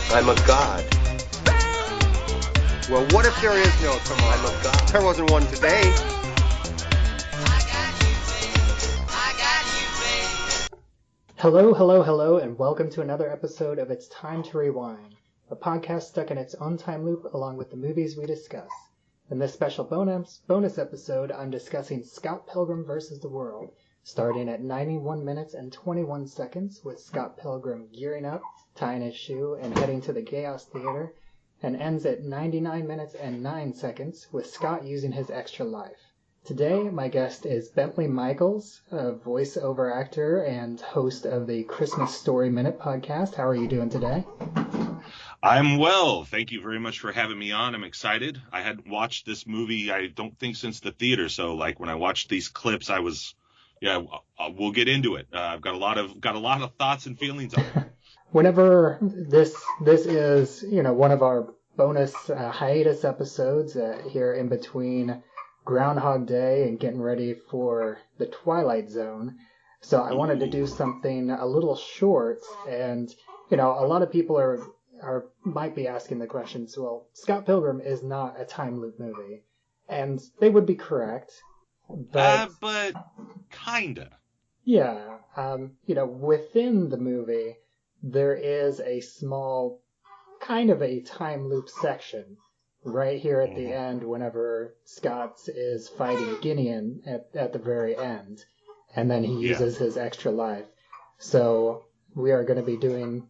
I'm a god. Well, what if there is no tomorrow? I'm a god. There wasn't one today. Hello, and welcome to another episode of It's Time to Rewind, a podcast stuck in its own time loop along with the movies we discuss. In this special bonus episode, I'm discussing Scott Pilgrim vs. the World, starting at 91 minutes and 21 seconds with Scott Pilgrim gearing up, tying his shoe, and heading to the Chaos Theater, and ends at 99 minutes and 9 seconds with Scott using his extra life. Today, my guest is Bentley Michaels, a voiceover actor and host of the Christmas Story Minute podcast. How are you doing today? I'm well. Thank you very much for having me on. I'm excited. I hadn't watched this movie, I don't think, since the theater. So, when I watched these clips, I was, we'll get into it. I've got a lot of thoughts and feelings on it. Whenever this is, one of our bonus hiatus episodes here in between Groundhog Day and getting ready for the Twilight Zone. So I wanted to do something a little short, and a lot of people might be asking the questions, well, Scott Pilgrim is not a time loop movie, and they would be correct, but kinda. Yeah, within the movie there is a small kind of a time loop section right here at the end whenever Scott is fighting Gideon at the very end, and then he uses his extra life. So we are going to be doing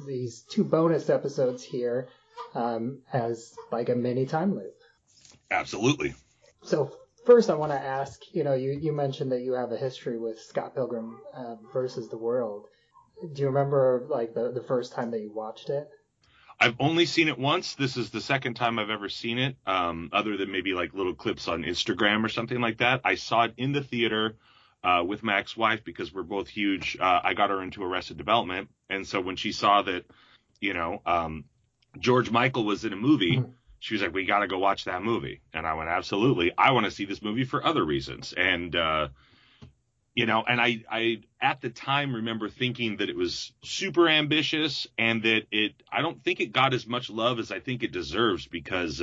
these two bonus episodes here as like a mini time loop. Absolutely. So first I want to ask, you mentioned that you have a history with Scott Pilgrim versus the World. Do you remember the first time that you watched it? I've only seen it once. This is the second time I've ever seen it, other than maybe little clips on Instagram or something like that. I saw it in the theater with my ex-wife because we're both huge. I got her into Arrested Development. And so when she saw that, George Michael was in a movie, she was like, we got to go watch that movie. And I went, absolutely. I want to see this movie for other reasons. And, and I at the time remember thinking that it was super ambitious and that I don't think it got as much love as I think it deserves because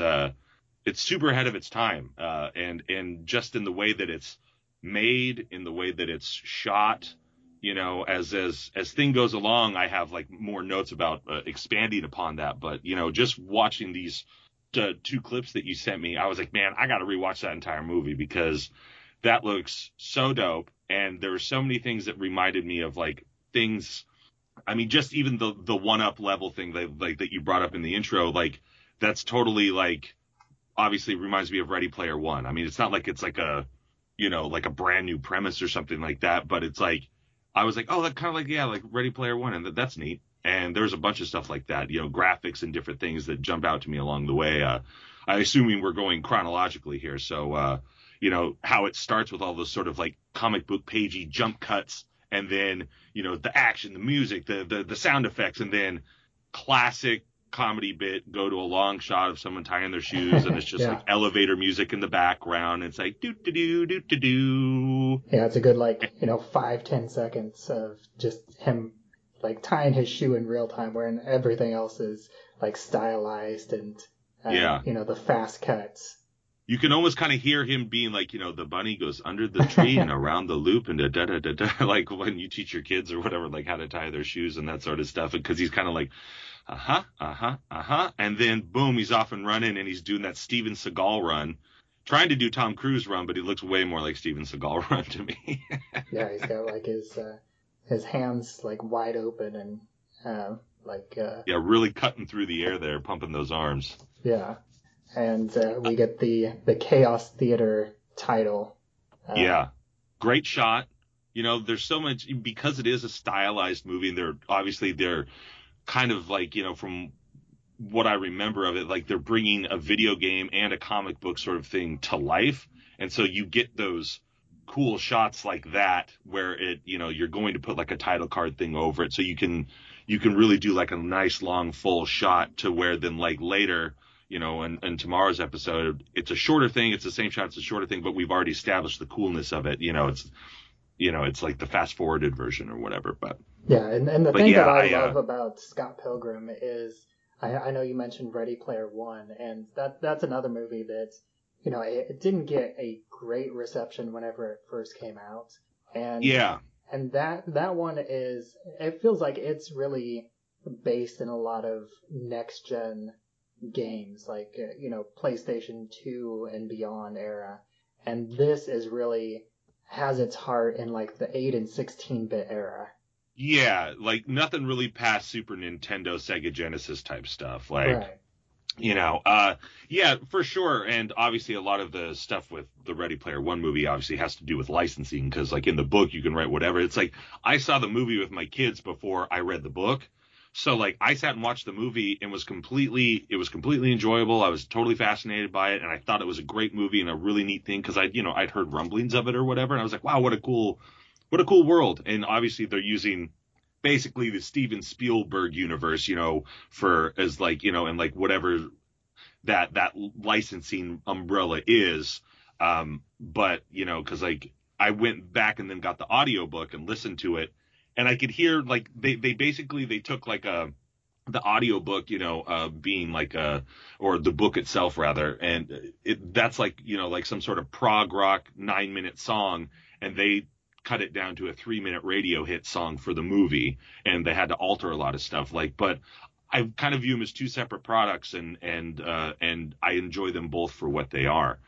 it's super ahead of its time. And just in the way that it's made, in the way that it's shot, as thing goes along, I have more notes about expanding upon that. But, just watching these two clips that you sent me, I was like, man, I got to rewatch that entire movie because that looks so dope. And there were so many things that reminded me of things. I mean, just even the one-up level thing that you brought up in the intro, that's totally obviously reminds me of Ready Player One. I mean, it's not it's a brand new premise or something like that, but it's I was oh, that kind of like Ready Player One, and that's neat. And there's a bunch of stuff like that, graphics and different things that jump out to me along the way. I assuming we're going chronologically here, so. How it starts with all those sort of comic book pagey jump cuts and then, the action, the music, the sound effects, and then classic comedy bit, go to a long shot of someone tying their shoes and it's just elevator music in the background. It's do-do-do. Yeah, it's a good 5-10 seconds of just him tying his shoe in real time where everything else is stylized and, the fast cuts. You can almost kind of hear him being the bunny goes under the tree and around the loop and da-da-da-da, when you teach your kids or whatever, how to tie their shoes and that sort of stuff. Because he's kind of and then boom, he's off and running and he's doing that Steven Seagal run, trying to do Tom Cruise run, but he looks way more like Steven Seagal run to me. Yeah, he's got his hands wide open and really cutting through the air there, pumping those arms. Yeah. And we get the Chaos Theater title. Great shot. There's so much, because it is a stylized movie, and they're kind of from what I remember of it, they're bringing a video game and a comic book sort of thing to life. And so you get those cool shots like that where you're going to put a title card thing over it. So you can really do a nice long full shot to where then later, in tomorrow's episode, it's a shorter thing. It's the same shot. It's a shorter thing, but we've already established the coolness of it. It's it's like the fast forwarded version or whatever. But Yeah, and the but thing yeah, that I love about Scott Pilgrim is I know you mentioned Ready Player One, and that's another movie that it didn't get a great reception whenever it first came out, and yeah. and that one it feels like it's really based in a lot of next gen games like PlayStation 2 and beyond era, and this is really has its heart in like the 8 and 16-bit era. Yeah, like nothing really past Super Nintendo, Sega Genesis type stuff. Like, Right. Yeah, for sure. And obviously a lot of the stuff with the Ready Player One movie obviously has to do with licensing because like in the book you can write whatever. It's like I saw the movie with my kids before I read the book. So like I sat and watched the movie and it was completely enjoyable. I was totally fascinated by it and I thought it was a great movie and a really neat thing because I'd heard rumblings of it or whatever and I was like, wow, what a cool world. And obviously they're using basically the Steven Spielberg universe, for as like, and like whatever that licensing umbrella is. But, cause like I went back and then got the audiobook and listened to it and I could hear like they basically they took like the audiobook, being like or the book itself rather. And that's like, like some sort of prog rock 9-minute song. And they cut it down to a 3-minute radio hit song for the movie. And they had to alter a lot of stuff but I kind of view them as two separate products and I enjoy them both for what they are.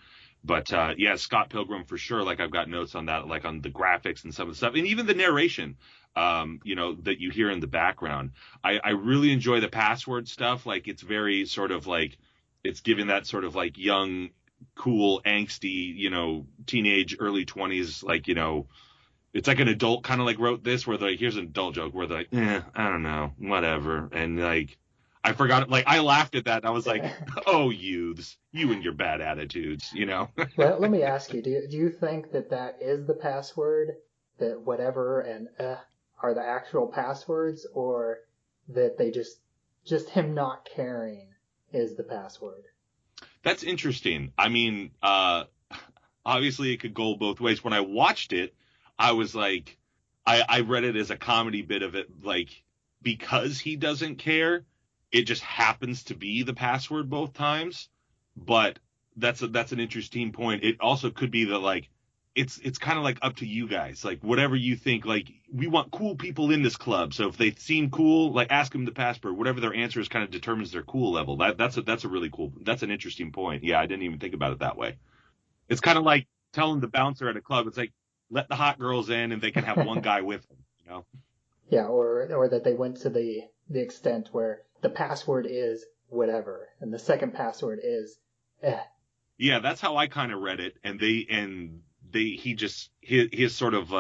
But, yeah, Scott Pilgrim for sure. Like I've got notes on that, like on the graphics and some of the stuff and even the narration, that you hear in the background. I really enjoy the password stuff. Like it's very sort of like, it's giving that sort of like young, cool, angsty, teenage, early 20s, like, it's like an adult kind of like wrote this where they're like, here's an adult joke where they're like, I don't know, whatever. And like, I forgot, like, I laughed at that. And I was like, oh, youths, you and your bad attitudes, Let me ask you, do you think that is the password, that whatever and are the actual passwords, or that they just him not caring is the password? That's interesting. I mean, obviously it could go both ways. When I watched it, I was like, I read it as a comedy bit of it, like, because he doesn't care, it just happens to be the password both times. But that's an interesting point. It also could be that, like, it's kind of like up to you guys, like whatever you think. Like we want cool people in this club, so if they seem cool, like ask them the password. Whatever their answer is, kind of determines their cool level. That's a really cool. That's an interesting point. Yeah, I didn't even think about it that way. It's kind of like telling the bouncer at a club. It's like let the hot girls in, and they can have one guy with them. Yeah, or that they went to the extent where the password is whatever, and the second password is Yeah, that's how I kind of read it, and he just his sort of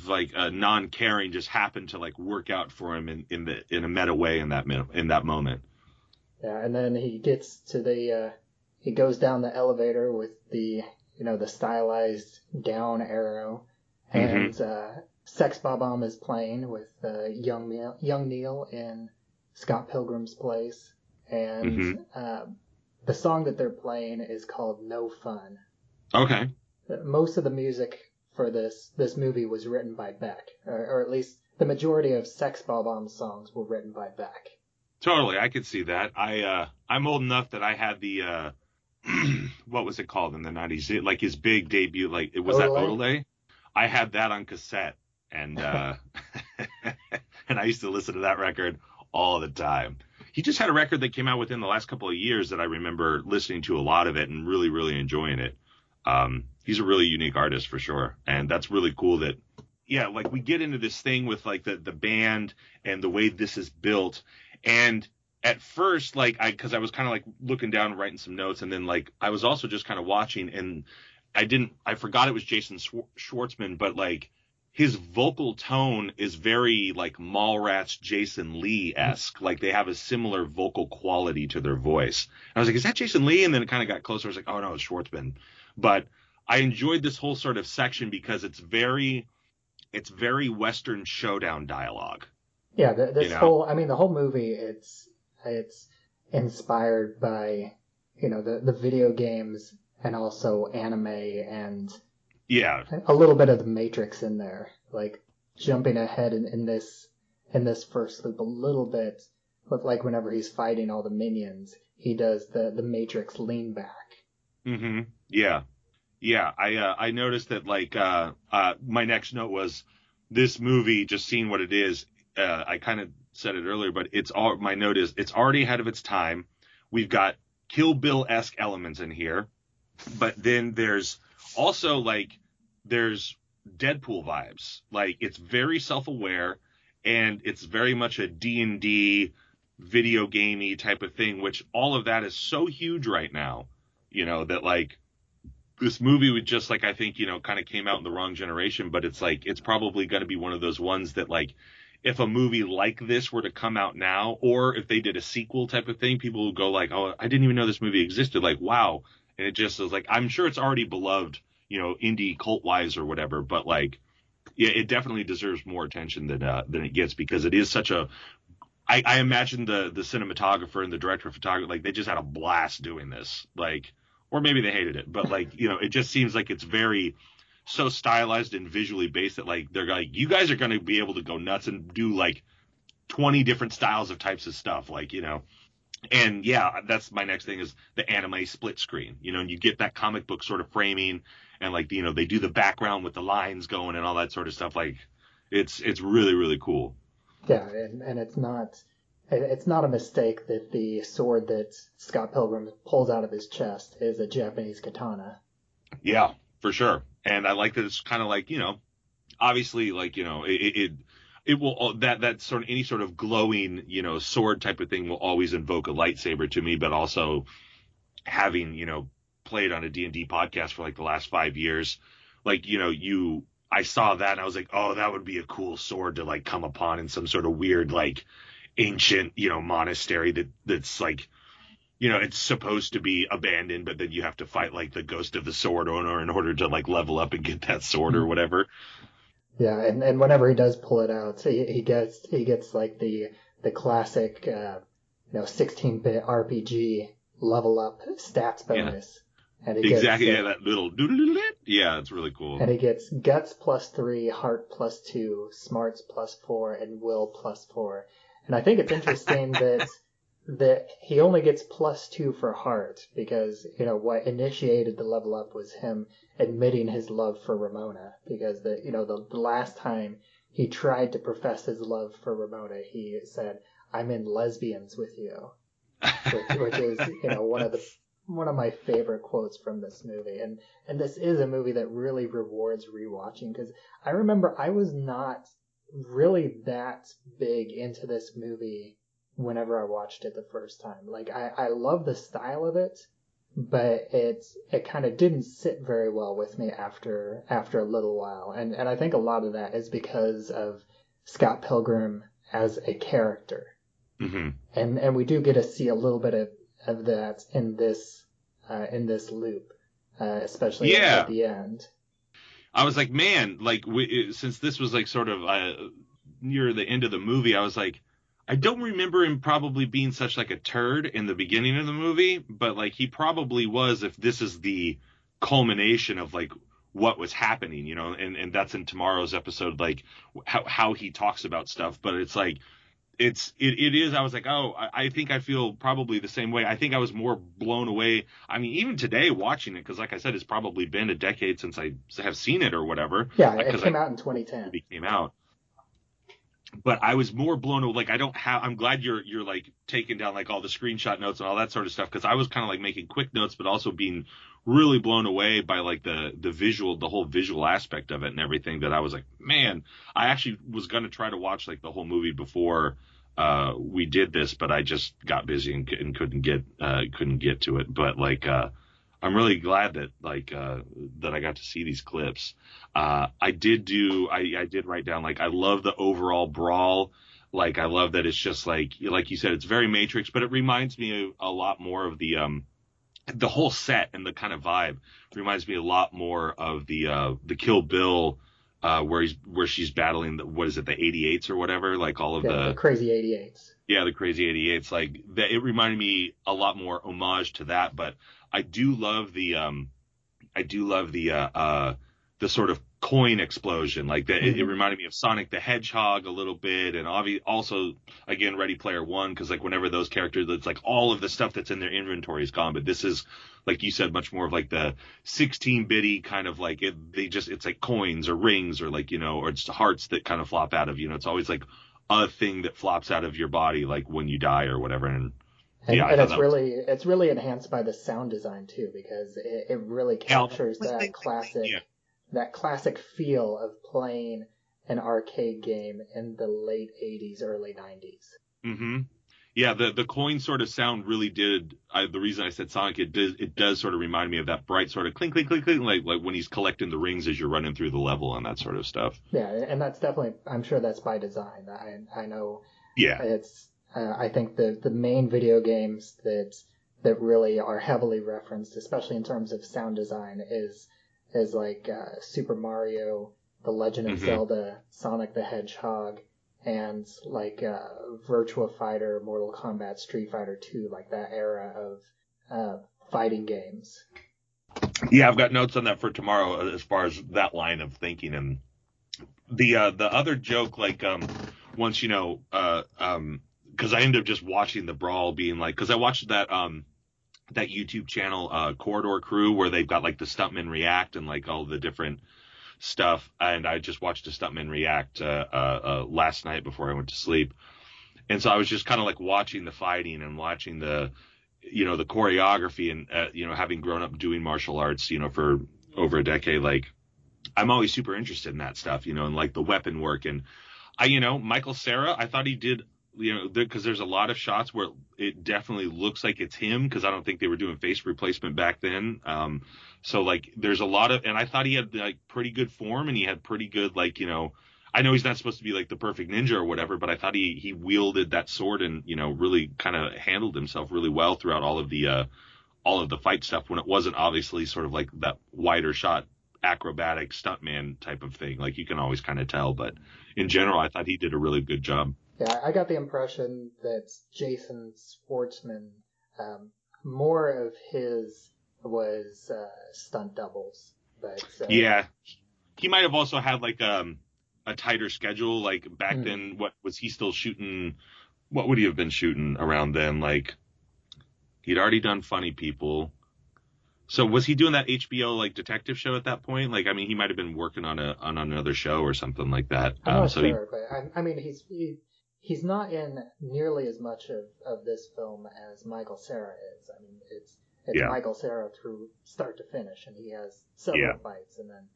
like non-caring just happened to like work out for him in a meta way in that moment. Yeah, and then he gets to he goes down the elevator with the the stylized down arrow, and Sex Bob-omb is playing with young Neil in Scott Pilgrim's place, and the song that they're playing is called No Fun. Okay. Most of the music for this movie was written by Beck, or at least the majority of Sex Bob-omb's songs were written by Beck. Totally, I could see that. I'm old enough that I had the what was it called in the 90s? Like his big debut, like it was that Odelay. I had that on cassette, and and I used to listen to that record all the time. He just had a record that came out within the last couple of years that I remember listening to a lot of it and really, really enjoying it. He's a really unique artist for sure, and that's really cool that. Yeah, like we get into this thing with like the band and the way this is built. And at first, like because I was kind of like looking down, writing some notes, and then like I was also just kind of watching, and I forgot it was Jason Schwartzman, but like his vocal tone is very like Mallrats, Jason Lee-esque. Like they have a similar vocal quality to their voice. And I was like, is that Jason Lee? And then it kind of got closer. I was like, oh no, it's Schwartzman. But I enjoyed this whole sort of section because it's very Western showdown dialogue. Yeah, the whole movie, it's inspired by, the video games and also anime and Yeah. A little bit of the Matrix in there, like jumping ahead in this first loop a little bit, but like whenever he's fighting all the minions, he does the Matrix lean back. Mm-hmm. Yeah. Yeah. I noticed that like my next note was this movie, just seeing what it is. I kind of said it earlier, but my note is it's already ahead of its time. We've got Kill Bill-esque elements in here, but then there's also like there's Deadpool vibes. Like it's very self-aware and it's very much a D&D video gamey type of thing, which all of that is so huge right now, that like this movie would just like, I think, kind of came out in the wrong generation, but it's like, it's probably going to be one of those ones that like, if a movie like this were to come out now, or if they did a sequel type of thing, people would go like, oh, I didn't even know this movie existed. Like, wow. And it just is like, I'm sure it's already beloved, indie cult wise or whatever, but like, yeah, it definitely deserves more attention than it gets, because it is such a, I imagine the cinematographer and the director of photography, like they just had a blast doing this, like, or maybe they hated it, but like, it just seems like it's very so stylized and visually based that like they're like, you guys are going to be able to go nuts and do like 20 different styles of types of stuff, like, and yeah, that's my next thing is the anime split screen, and you get that comic book sort of framing, and like, they do the background with the lines going and all that sort of stuff. Like it's really, really cool. Yeah, and it's not a mistake that the sword that Scott Pilgrim pulls out of his chest is a Japanese katana. Yeah, for sure. And I like that it's kind of like, obviously like, it will, that sort of, any sort of glowing, sword type of thing will always invoke a lightsaber to me, but also having, played on a D&D podcast for like the last 5 years, like, I saw that and I was like, oh, that would be a cool sword to like come upon in some sort of weird, like ancient, monastery that's like, it's supposed to be abandoned, but then you have to fight like the ghost of the sword owner in order to like level up and get that sword or whatever. Yeah, and whenever he does pull it out, he gets like the classic 16-bit RPG level up stats bonus. And he exactly, gets, that little doodle. Yeah, it's really cool. And he gets guts +3, heart +2, smarts +4, and will +4. And I think it's interesting that he only gets +2 for heart, because what initiated the level up was him admitting his love for Ramona, because the last time he tried to profess his love for Ramona, he said, "I'm in lesbians with you," which is one of my favorite quotes from this movie. And this is a movie that really rewards rewatching, because I remember I was not really that big into this movie whenever I watched it the first time. Like I love the style of it, but it kind of didn't sit very well with me after a little while. And I think a lot of that is because of Scott Pilgrim as a character. Mm-hmm. And we do get to see a little bit of that in this loop, especially at the end. I was like, man, like since this was like sort of near the end of the movie, I was like, I don't remember him probably being such like a turd in the beginning of the movie, but like he probably was, if this is the culmination of like what was happening, and that's in tomorrow's episode, like how he talks about stuff. But it's like, it is. I was like, oh, I think I feel probably the same way. I think I was more blown away. I mean, even today watching it, because like I said, it's probably been a decade since I have seen it or whatever. Yeah, it came out in 2010. It came out. But I was more blown away. Like I'm glad you're like taking down like all the screenshot notes and all that sort of stuff, because I was kind of like making quick notes, but also being really blown away by like the whole visual aspect of it and everything, that I was like, man, I actually was going to try to watch like the whole movie before we did this, but I just got busy and couldn't get to it. But like, I'm really glad that like that I got to see these clips. I did write down, like, I love the overall brawl. Like, I love that it's just like you said, it's very Matrix, but it reminds me a lot more of the whole set and the kind of vibe reminds me a lot more of the Kill Bill, where she's battling the 88s or whatever, like all of the crazy 88s. Yeah, the crazy 88s. Like that, it reminded me a lot more homage to that. But I do love the the sort of coin explosion, like that. It reminded me of Sonic the Hedgehog a little bit, and also again Ready Player One, because like whenever those characters, it's like all of the stuff that's in their inventory is gone, but this is, like you said, much more of like the 16-bitty kind of like it's like coins or rings or like, or it's hearts that kind of flop out of, it's always like a thing that flops out of your body like when you die or whatever. And it's really enhanced by the sound design too, because it really captures that classic feel of playing an arcade game in the late 80s, early 90s. Mm-hmm. Yeah, the coin sort of sound really did. The reason I said Sonic, it does sort of remind me of that bright sort of clink, clink, clink, clink, like when he's collecting the rings as you're running through the level and that sort of stuff. Yeah, and that's definitely, I'm sure that's by design. I know. Yeah. It's. I think the main video games that really are heavily referenced, especially in terms of sound design, is like Super Mario, The Legend of Zelda, Sonic the Hedgehog, and like Virtua Fighter, Mortal Kombat, Street Fighter 2, like that era of fighting games. Yeah, I've got notes on that for tomorrow as far as that line of thinking. And the other joke, like once because I ended up just watching the brawl, being like, because I watched that YouTube channel Corridor Crew, where they've got like the stuntmen react and like all the different stuff, and I just watched a stuntman react last night before I went to sleep, and so I was just kind of like watching the fighting and watching the the choreography, and having grown up doing martial arts for over a decade, like I'm always super interested in that stuff, and like the weapon work. And Michael Cera, I thought he did, because there's a lot of shots where it definitely looks like it's him, because I don't think they were doing face replacement back then. So like there's a lot of, and I thought he had like pretty good form, and he had pretty good, like, I know he's not supposed to be like the perfect ninja or whatever, but I thought he wielded that sword and, really kind of handled himself really well throughout all of the fight stuff, when it wasn't obviously sort of like that wider shot acrobatic stuntman type of thing. Like you can always kind of tell, but in general, I thought he did a really good job. Yeah, I got the impression that Jason Schwartzman, more of his was stunt doubles, but yeah, he might have also had like a tighter schedule. Like back then, what was he still shooting? What would he have been shooting around then? Like he'd already done Funny People. So was he doing that HBO like detective show at that point? Like, I mean, he might have been working on another show or something like that. I'm not sure, but I mean, he's not in nearly as much of this film as Michael Cera is. I mean, it's Michael Cera through start to finish, and he has several fights, and then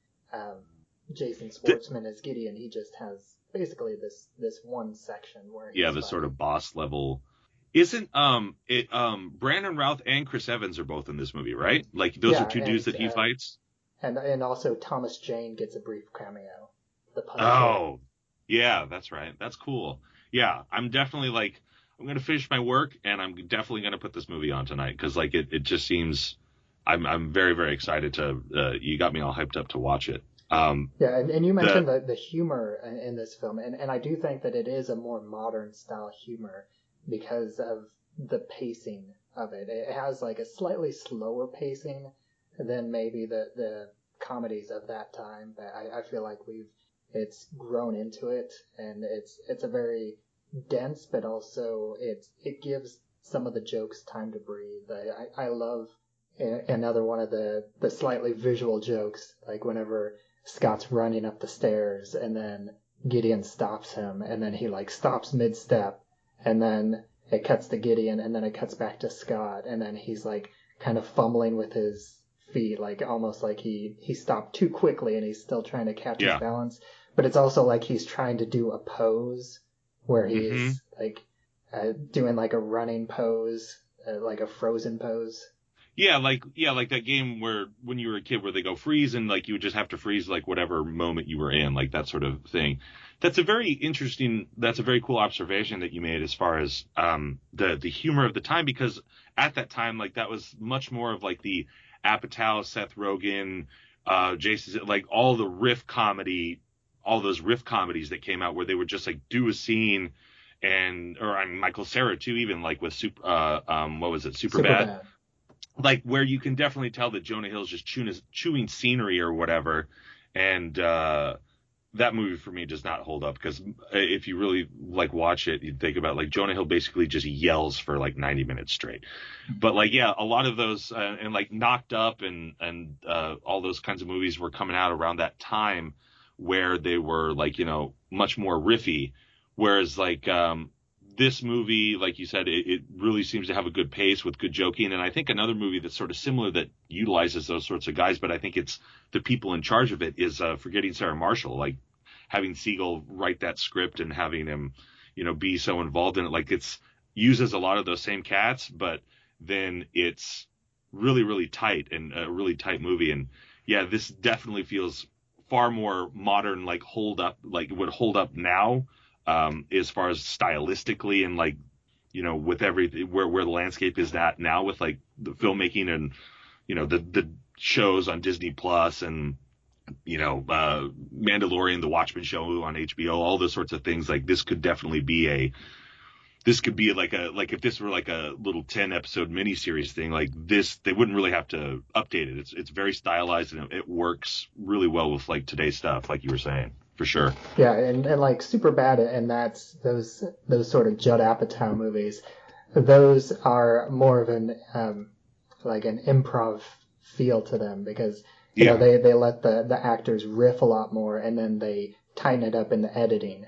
Jason Schwartzman as Gideon. He just has basically this one section where he's the sort of boss level. Isn't Brandon Routh and Chris Evans are both in this movie, right? Like those are two dudes that he fights. And also Thomas Jane gets a brief cameo. The Punisher. Oh, yeah, that's right. That's cool. Yeah, I'm definitely like, I'm going to finish my work, and I'm definitely going to put this movie on tonight, because like it just seems, I'm very, very excited to, you got me all hyped up to watch it. And you mentioned the humor in this film, and I do think that it is a more modern style humor because of the pacing of it. It has like a slightly slower pacing than maybe the comedies of that time, but I feel like it's grown into it, and it's a very dense, but also it gives some of the jokes time to breathe. I love another one of the slightly visual jokes, like whenever Scott's running up the stairs and then Gideon stops him, and then he like stops mid-step, and then it cuts to Gideon, and then it cuts back to Scott, and then he's like kind of fumbling with his feet, like almost like he stopped too quickly and he's still trying to catch his balance. But it's also like he's trying to do a pose where he's like doing like a running pose, like a frozen pose. Yeah, like that game where when you were a kid where they go freeze, and like you would just have to freeze like whatever moment you were in, like that sort of thing. That's a very cool observation that you made as far as the humor of the time, because at that time, like that was much more of like the Apatow, Seth Rogen, Jason, like all the riff comedy, all those riff comedies that came out where they would just like do a scene, or Michael Cera too, even like with Superbad. Like where you can definitely tell that Jonah Hill's just chewing scenery or whatever, And that movie for me does not hold up, because if you really like watch it, you think about like Jonah Hill basically just yells for like 90 minutes straight. But like, yeah, a lot of those and like Knocked Up and all those kinds of movies were coming out around that time, where they were like, much more riffy. Whereas like this movie, like you said, it really seems to have a good pace with good joking. And I think another movie that's sort of similar that utilizes those sorts of guys, but I think it's the people in charge of it, is Forgetting Sarah Marshall. Like having Siegel write that script and having him, be so involved in it. Like it's uses a lot of those same cats, but then it's really, really tight and a really tight movie. And yeah, this definitely feels far more modern, like would hold up now, as far as stylistically and like, with everything where the landscape is at now with like the filmmaking and, the shows on Disney Plus and, Mandalorian, the Watchmen show on HBO, all those sorts of things. Like this could definitely be like if this were like a little 10 episode miniseries thing, like this, they wouldn't really have to update it. It's very stylized and it works really well with like today's stuff, like you were saying, for sure. Yeah, and like Superbad, and that's those sort of Judd Apatow movies. Those are more of an like an improv feel to them, because they let the actors riff a lot more, and then they tighten it up in the editing.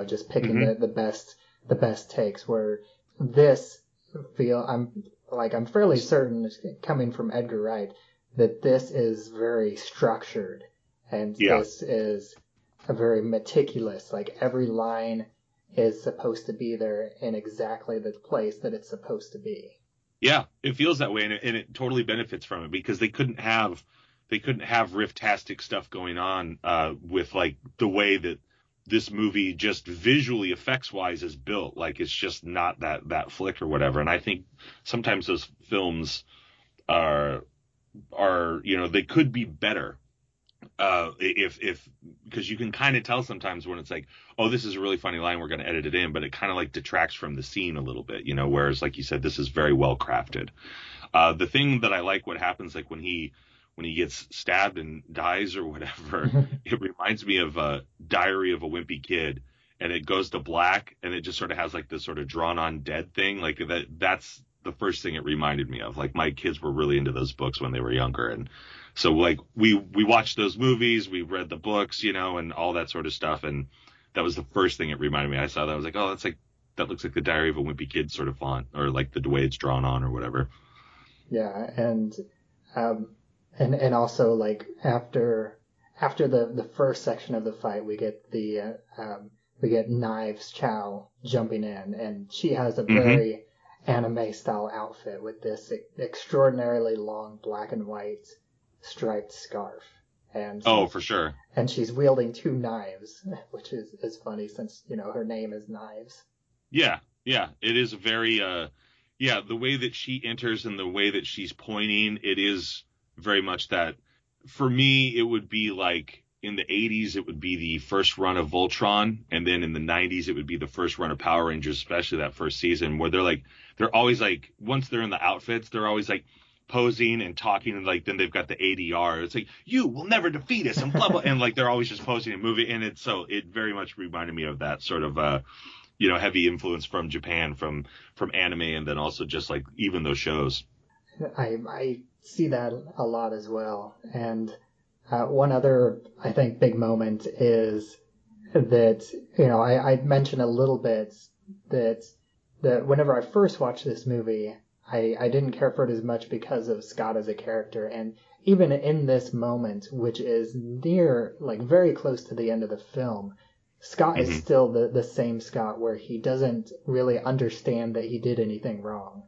Just picking the best takes. Where this I'm fairly certain, coming from Edgar Wright, that this is very structured, and this is a very meticulous. Like every line is supposed to be there in exactly the place that it's supposed to be. Yeah, it feels that way, and it totally benefits from it, because they couldn't have riff-tastic stuff going on with like the way that this movie just visually effects wise is built. Like it's just not that flick or whatever. And I think sometimes those films are they could be better. If because you can kind of tell sometimes when it's like, oh, this is a really funny line, we're going to edit it in, but it kind of like detracts from the scene a little bit, whereas like you said, this is very well crafted. The thing that I like, what happens like when he gets stabbed and dies or whatever, it reminds me of Diary of a Wimpy Kid, and it goes to black and it just sort of has like this sort of drawn on dead thing. Like that's the first thing it reminded me of. Like my kids were really into those books when they were younger. And so like we watched those movies, we read the books, and all that sort of stuff. And that was the first thing it reminded me. I saw that, I was like, oh, that looks like the Diary of a Wimpy Kid sort of font, or like the way it's drawn on or whatever. Yeah. And also like after the first section of the fight, we get we get Knives Chow jumping in, and she has a very anime style outfit with this extraordinarily long black and white striped scarf. And for sure. And she's wielding two knives, which is funny since her name is Knives. Yeah, it is very the way that she enters and the way that she's pointing, it is very much that. For me, it would be like in the 80s, it would be the first run of Voltron, and then in the 90s, it would be the first run of Power Rangers, especially that first season, where they're always like, once they're in the outfits, they're always like posing and talking, and like then they've got the ADR. It's like, you will never defeat us, and blah blah, and like they're always just posing and moving, and it very much reminded me of that sort of heavy influence from Japan, from anime, and then also just like even those shows. I see that a lot as well. And one other, I think, big moment is that, I mentioned a little bit that whenever I first watched this movie, I didn't care for it as much because of Scott as a character. And even in this moment, which is near, like very close to the end of the film, Scott is still the same Scott, where he doesn't really understand that he did anything wrong.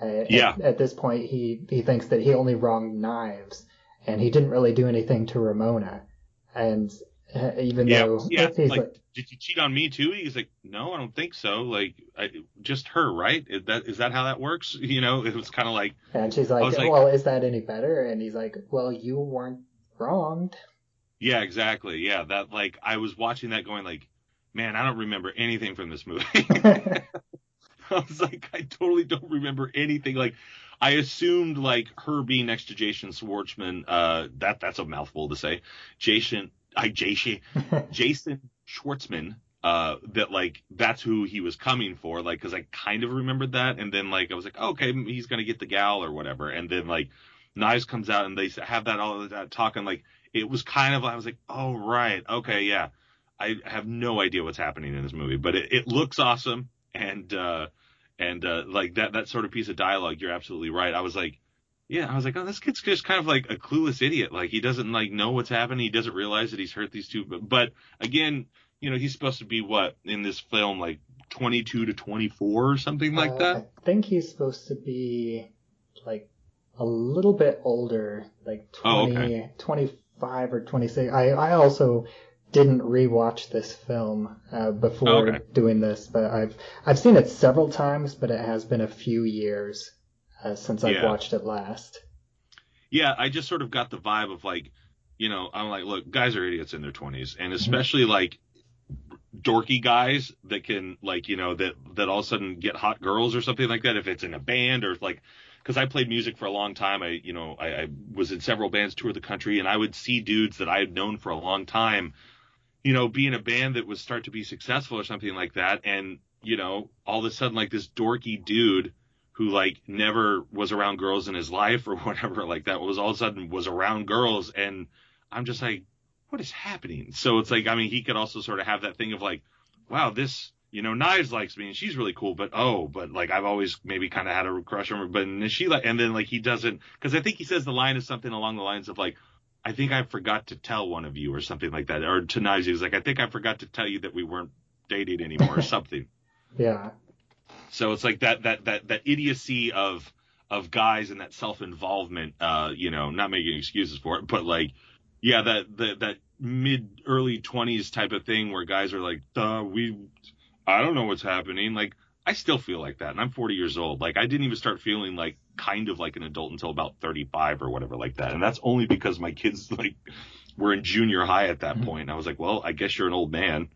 At this point, he thinks that he only wronged Knives, and he didn't really do anything to Ramona. And even though he's like, did you cheat on me too? He's like, no, I don't think so. Like, just her, right? Is that how that works? It was kind of like. And she's like, well, is that any better? And he's like, well, you weren't wronged. Yeah, exactly. Yeah, that like I was watching that going like, man, I don't remember anything from this movie. I was like, I totally don't remember anything. Like, I assumed like her being next to Jason Schwartzman, that's a mouthful to say. Jason Schwartzman, that like that's who he was coming for, like because I kind of remembered that, and then like I was like, oh, okay, he's gonna get the gal or whatever, and then like Knives comes out and they have that all of that talking, like it was kind of, I was like, oh right, okay, yeah, I have no idea what's happening in this movie, but it looks awesome, and like that sort of piece of dialogue, you're absolutely right. I was like, yeah, I was like, oh, this kid's just kind of like a clueless idiot. Like he doesn't like know what's happening. He doesn't realize that he's hurt these two. But again, he's supposed to be what in this film, like 22 to 24 or something like that. I think he's supposed to be like a little bit older, like 20, 25 or 26. I also didn't rewatch this film before doing this, but I've seen it several times, but it has been a few years since I've watched it last. Yeah, I just sort of got the vibe of like, I'm like, look, guys are idiots in their 20s, and especially like dorky guys that can like, that all of a sudden get hot girls or something like that if it's in a band or like, because I played music for a long time. I was in several bands, toured the country, and I would see dudes that I had known for a long time, be in a band that would start to be successful or something like that. And, all of a sudden like this dorky dude who like never was around girls in his life or whatever like that was all of a sudden was around girls. And I'm just like, what is happening? So it's like, I mean, he could also sort of have that thing of like, wow, this, Knives likes me and she's really cool, but like I've always maybe kind of had a crush on her, but and she like, and then like he doesn't, because I think he says the line is something along the lines of like, I think I forgot to tell one of you or something like that, or to Knives, he was like, I think I forgot to tell you that we weren't dating anymore or something. Yeah. So it's like that idiocy of guys and that self-involvement, not making excuses for it, but like, yeah, that mid early 20s type of thing where guys are like, I don't know what's happening. Like, I still feel like that. And I'm 40 years old. Like, I didn't even start feeling like kind of like an adult until about 35 or whatever like that. And that's only because my kids like were in junior high at that point. And I was like, well, I guess you're an old man.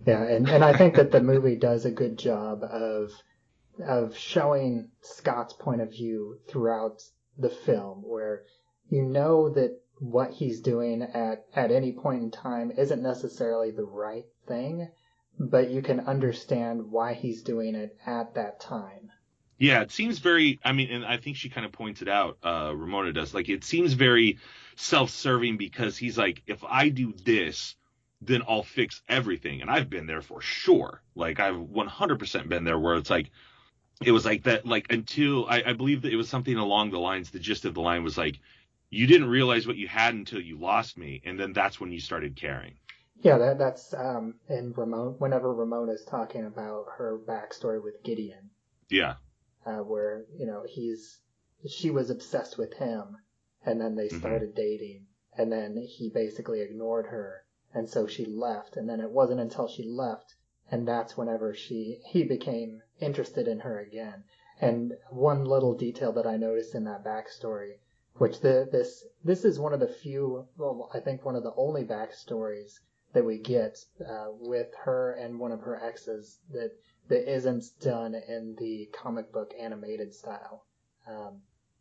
Yeah. And I think that the movie does a good job of showing Scott's point of view throughout the film, where that what he's doing at any point in time isn't necessarily the right thing, but you can understand why he's doing it at that time. Yeah, it seems very, I mean, and I think she kind of points it out, Ramona does, like, it seems very self-serving because he's like, if I do this, then I'll fix everything. And I've been there for sure. Like, I've 100% been there where it's like, it was like that, like, until, I believe that it was something along the lines, the gist of the line was like, you didn't realize what you had until you lost me, and then that's when you started caring. Yeah, that's in whenever Ramona's talking about her backstory with Gideon. Yeah. Where, she was obsessed with him, and then they started dating, and then he basically ignored her, and so she left, and then it wasn't until she left, and that's whenever he became interested in her again. And one little detail that I noticed in that backstory, which this is one of the few, well, I think one of the only backstories that we get with her and one of her exes that isn't done in the comic book animated style.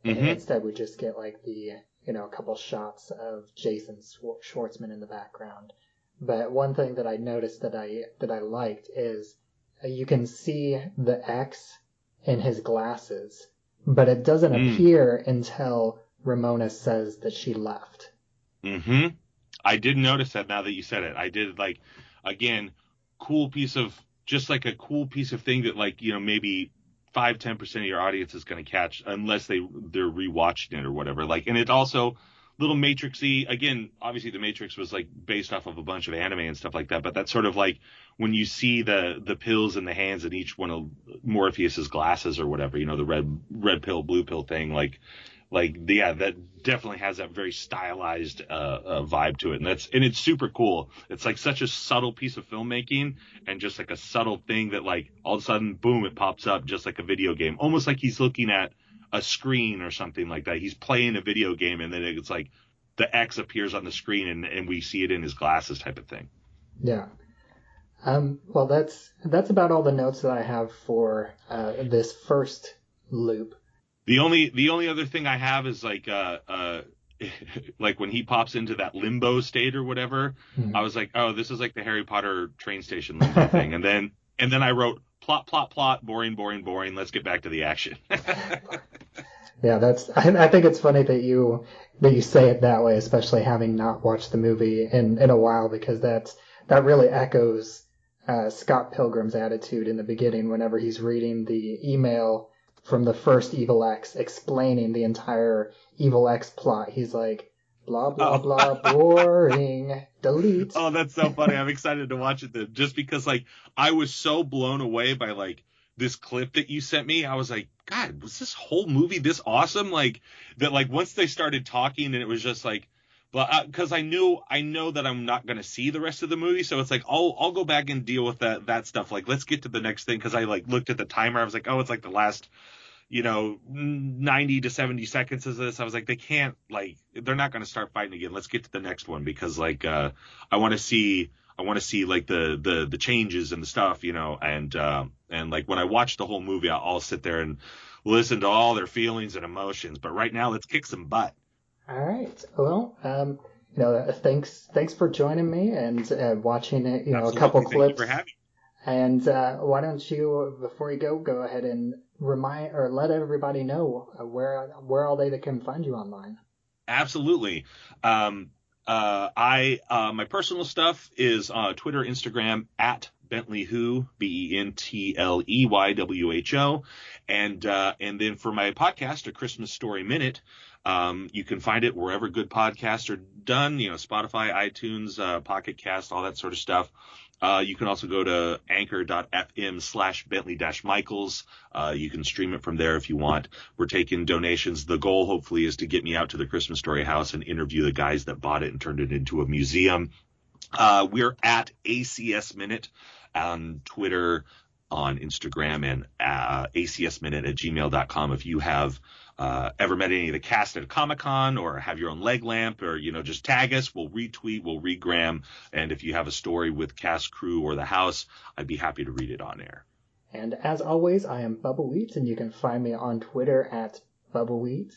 And instead we just get like the, a couple shots of Jason Schwartzman in the background. But one thing that I noticed that I liked is you can see the X in his glasses, but it doesn't appear until Ramona says that she left. I did notice that now that you said it. I did, like, again, cool piece of thing that, like, maybe 5-10% of your audience is going to catch unless they're rewatching it or whatever. Like, and it also little Matrixy, again, obviously the Matrix was like based off of a bunch of anime and stuff like that, but that's sort of like when you see the pills in the hands in each one of Morpheus's glasses or whatever, the red pill, blue pill thing, like yeah, that definitely has that very stylized vibe to it, and it's super cool. It's like such a subtle piece of filmmaking and just like a subtle thing that like all of a sudden, boom, it pops up just like a video game, almost like he's looking at a screen or something like that. He's playing a video game and then it's like the X appears on the screen and we see it in his glasses type of thing. Yeah. Well, that's about all the notes that I have for this first loop. The only other thing I have is like like when he pops into that limbo state or whatever, I was like, oh, this is like the Harry Potter train station limbo thing. And then I wrote plot, boring. Let's get back to the action. Yeah, I think it's funny that you say it that way, especially having not watched the movie in a while, because that really echoes Scott Pilgrim's attitude in the beginning whenever he's reading the email from the first Evil X explaining the entire Evil X plot. He's like, blah, blah, blah, boring, delete. Oh, that's so funny. I'm excited to watch it then, just because like I was so blown away by like this clip that you sent me. I was like, God, was this whole movie this awesome? Like that, like once they started talking and it was just like, but because I know that I'm not going to see the rest of the movie. So it's like, I'll go back and deal with that stuff. Like, let's get to the next thing. Cause I like looked at the timer. I was like, oh, it's like the last, 90 to 70 seconds of this. I was like, they're not going to start fighting again. Let's get to the next one because like, I want to see like the changes and the stuff, and like when I watch the whole movie, I'll sit there and listen to all their feelings and emotions. But right now, let's kick some butt. All right. Well, thanks for joining me and watching it, Absolutely. A couple Thank clips. you for having me. And why don't you, before you go ahead and remind or let everybody know where all they can find you online. Absolutely. My personal stuff is Twitter, Instagram at BentleyWho, BentleyWho, and then for my podcast, A Christmas Story Minute, you can find it wherever good podcasts are done, Spotify, iTunes, Pocket Cast, all that sort of stuff. You can also go to anchor.fm/Bentley-Michaels. You can stream it from there if you want. We're taking donations. The goal, hopefully, is to get me out to the Christmas Story House and interview the guys that bought it and turned it into a museum. We're at ACS Minute on Twitter, on Instagram, and acsminute@gmail.com. If you have ever met any of the cast at a Comic-Con or have your own leg lamp or, just tag us, we'll retweet, we'll regram. And if you have a story with cast, crew, or the house, I'd be happy to read it on air. And as always, I am Bubbawheat, and you can find me on Twitter at Bubbawheat.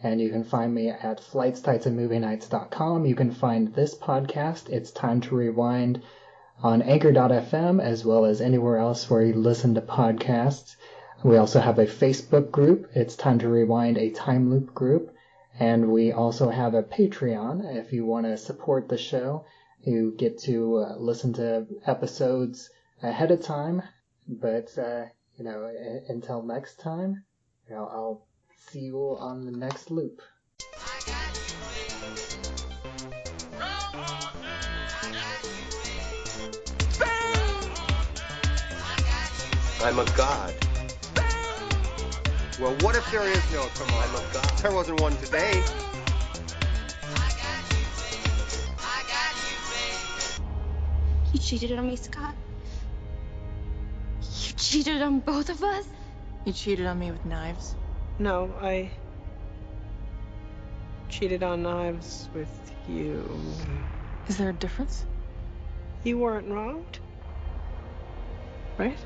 And you can find me at flightstitesandmovienights.com. You can find this podcast, It's Time to Rewind, on anchor.fm, as well as anywhere else where you listen to podcasts. We also have a Facebook group, It's Time to Rewind, a time loop group. And we also have a Patreon. If you want to support the show, you get to listen to episodes ahead of time. But, until next time, I'll see you on the next loop. I'm a god. Well, what if there is no tomorrow? I'm a god. There wasn't one today. You cheated on me, Scott. You cheated on both of us? You cheated on me with knives? No, I cheated on knives with you. Is there a difference? You weren't wronged, right?